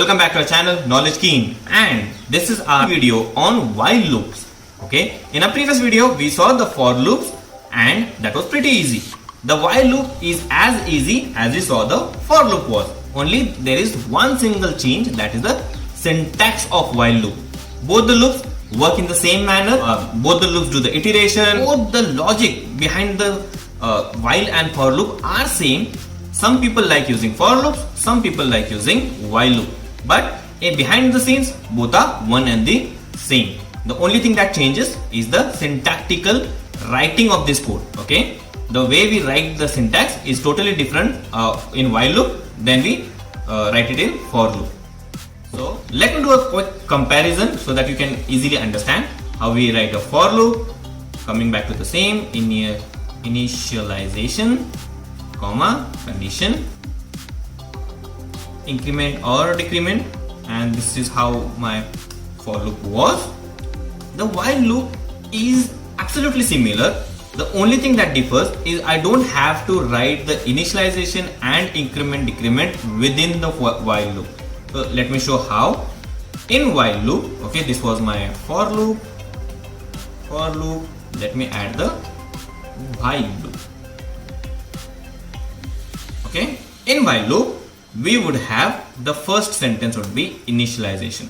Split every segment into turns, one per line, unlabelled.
Welcome back to our channel Knowledge Keen, and this is our video on while loops. Okay, in a previous video we saw the for loops and that was pretty easy. The while loop is as easy as we saw the for loop was. Only there is one single change, that is the syntax of while loop. Both the loops work in the same manner, both the loops do the iteration, both the logic behind the while and for loop are same. Some people like using for loops, some people like using while loop, but behind the scenes both are one and the same. The only thing that changes is the syntactical writing of this code. Okay, the way we write the syntax is totally different in while loop than we write it in for loop. So let me do a quick comparison so that you can easily understand how we write a for loop. Coming back to the same initialization, comma, condition, increment or decrement, and this is how my for loop was. The while loop is absolutely similar. The only thing that differs is I don't have to write the initialization and increment decrement within the while loop. So let me show how. In while loop, okay, this was my for loop. Let me add the while loop. Okay, in while loop we would have the first sentence would be initialization.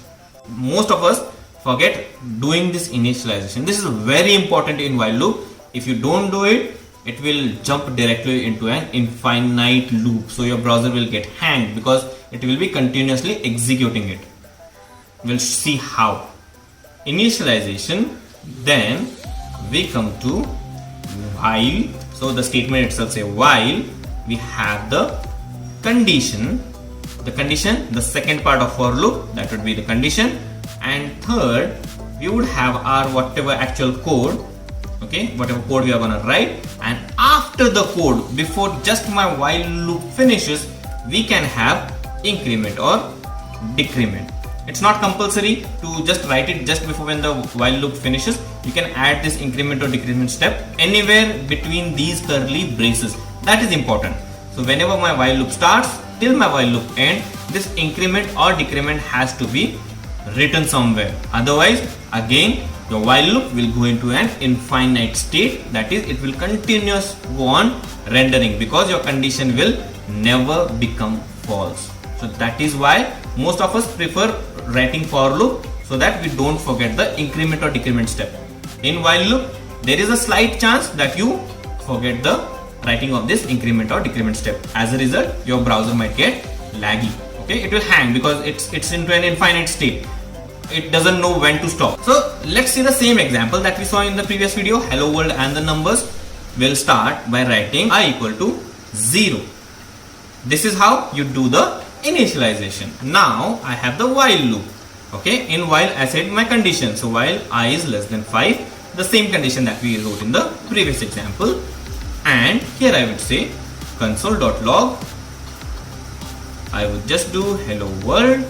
Most of us forget doing this initialization. This is very important in while loop. If you don't do it, it will jump directly into an infinite loop. So your browser will get hanged because it will be continuously executing it. We'll see how. Initialization, then we come to while. So the statement itself say while. We have the condition, the second part of for loop, that would be the condition, and third we would have our whatever actual code, okay, whatever code we are gonna write, and after the code, before just my while loop finishes, we can have increment or decrement. It's not compulsory to just write it just before when the while loop finishes. You can add this increment or decrement step anywhere between these curly braces. That is important. So whenever my while loop starts till my while loop end, this increment or decrement has to be written somewhere. Otherwise, again, your while loop will go into an infinite state. That is, it will continuously go on rendering because your condition will never become false. So that is why most of us prefer writing for loop so that we don't forget the increment or decrement step. In while loop, there is a slight chance that you forget the writing of this increment or decrement step. As a result, your browser might get laggy. Okay, it will hang because it's into an infinite state. It doesn't know when to stop. So let's see the same example that we saw in the previous video. Hello world and the numbers. Will start by writing I equal to 0. This is how you do the initialization. Now I have the while loop. Okay, in while I said my condition. So while I is less than 5, the same condition that we wrote in the previous example. And here I would say console.log. I would just do hello world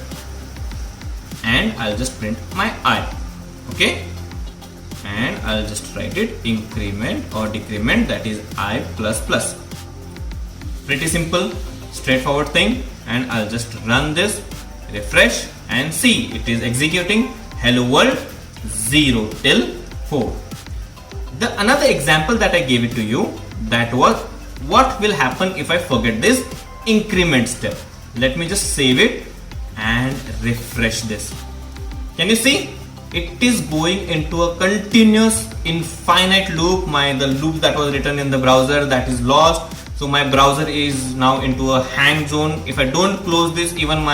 and I'll just print my I. Okay, and I'll just write it increment or decrement, that is I plus plus. Pretty simple, straightforward thing. And I'll just run this, refresh, and see it is executing hello world 0 till 4. The another example that I gave it to you, that was what will happen if I forget this increment step. Let me just save it and refresh this. Can you see? It is going into a continuous infinite loop. The loop that was written in the browser, that is lost. So my browser is now into a hang zone. If I don't close this, even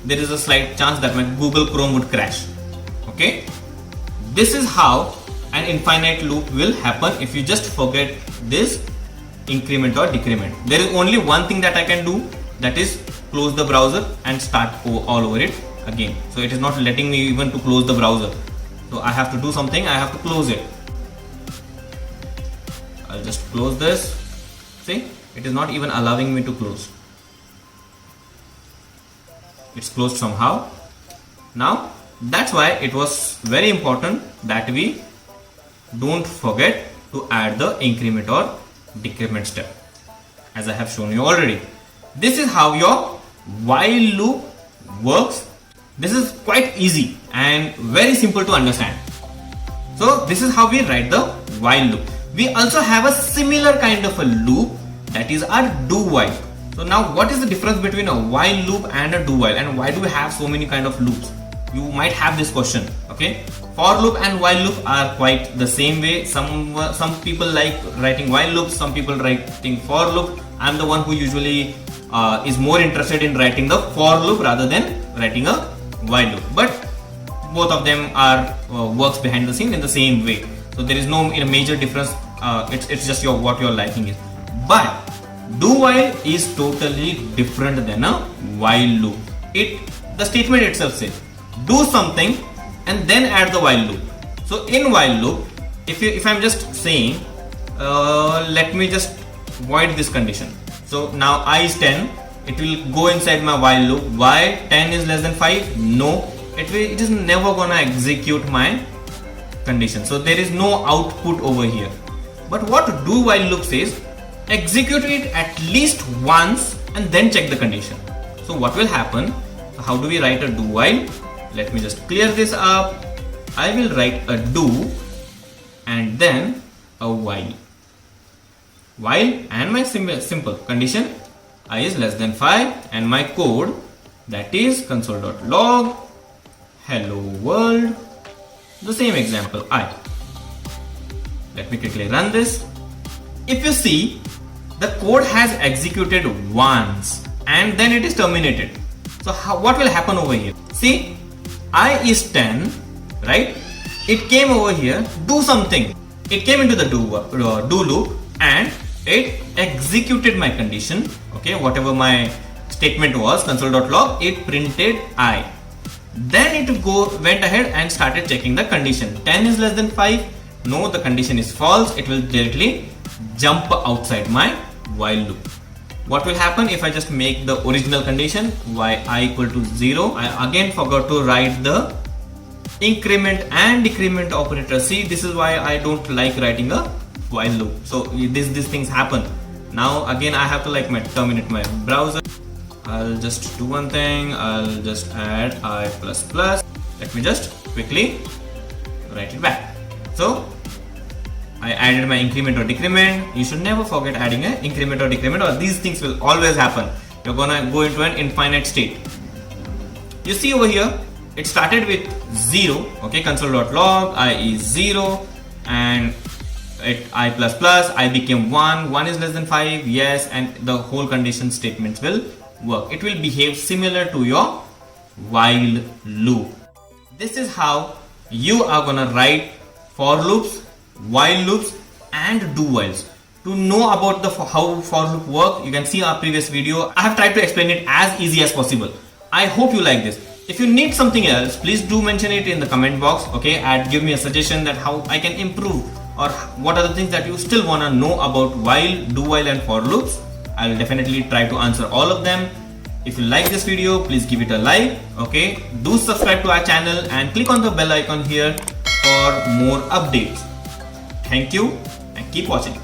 there is a slight chance that my Google Chrome would crash. Okay, this is how an infinite loop will happen if you just forget this increment or decrement. There is only one thing that I can do, that is close the browser and start all over it again. So it is not letting me even to close the browser. So I have to do something, I have to close it. I'll just close this. See, it is not even allowing me to close. It's closed somehow. Now that's why it was very important that we don't forget to add the increment or decrement step, as I have shown you already. This is how your while loop works This is quite easy and very simple to understand. So this is how we write the while loop. We also have a similar kind of a loop, that is our do while. So now what is the difference between a while loop and a do while, and why do we have so many kind of loops? You might have this question. Okay, for loop and while loop are quite the same way. Some people like writing while loops, some people writing for loop. I'm the one who usually is more interested in writing the for loop rather than writing a while loop. But both of them are works behind the scene in the same way. So there is no major difference. It's just what your liking is. But do while is totally different than a while loop. The statement itself says do something and then add the while loop. So in while loop, if I'm just saying let me just void this condition. So now I is 10, it will go inside my while loop. Why 10 is less than 5? No, it is never gonna execute my condition. So there is no output over here. But what do while loop says, execute it at least once and then check the condition. So what will happen? How do we write a do while? Let me just clear this up. I will write a do and then a while. While and my simple condition I is less than 5 and my code, that is console.log hello world, the same example I. Let me quickly run this. If you see, the code has executed once and then it is terminated. So what will happen over here? See, I is 10, right? It came over here, do something. It came into the do loop and it executed my condition. Okay, whatever my statement was, console.log, it printed I. Then it went ahead and started checking the condition. 10 is less than 5. No, the condition is false. It will directly jump outside my while loop. What will happen if I just make the original condition I equal to 0? I again forgot to write the increment and decrement operator. See, this is why I don't like writing a while loop. So these things happen. Now again I have to terminate my browser. I'll just do one thing. I'll just add I++. Let me just quickly write it back. So I added my increment or decrement. You should never forget adding an increment or decrement, or these things will always happen. You're gonna go into an infinite state. You see over here, it started with 0. Okay, console.log I is 0 and I became 1. 1 is less than 5. Yes, and the whole condition statements will work. It will behave similar to your while loop. This is how you are gonna write for loops, while loops and do whiles. To know about how for loop work, you can see our previous video. I have tried to explain it as easy as possible. I hope you like this. If you need something else, please do mention it in the comment box, okay, and give me a suggestion that how I can improve, or what are the things that you still want to know about while, do while and for loops. I will definitely try to answer all of them. If you like this video, please give it a like, okay, do subscribe to our channel and click on the bell icon here for more updates. Thank you and keep watching.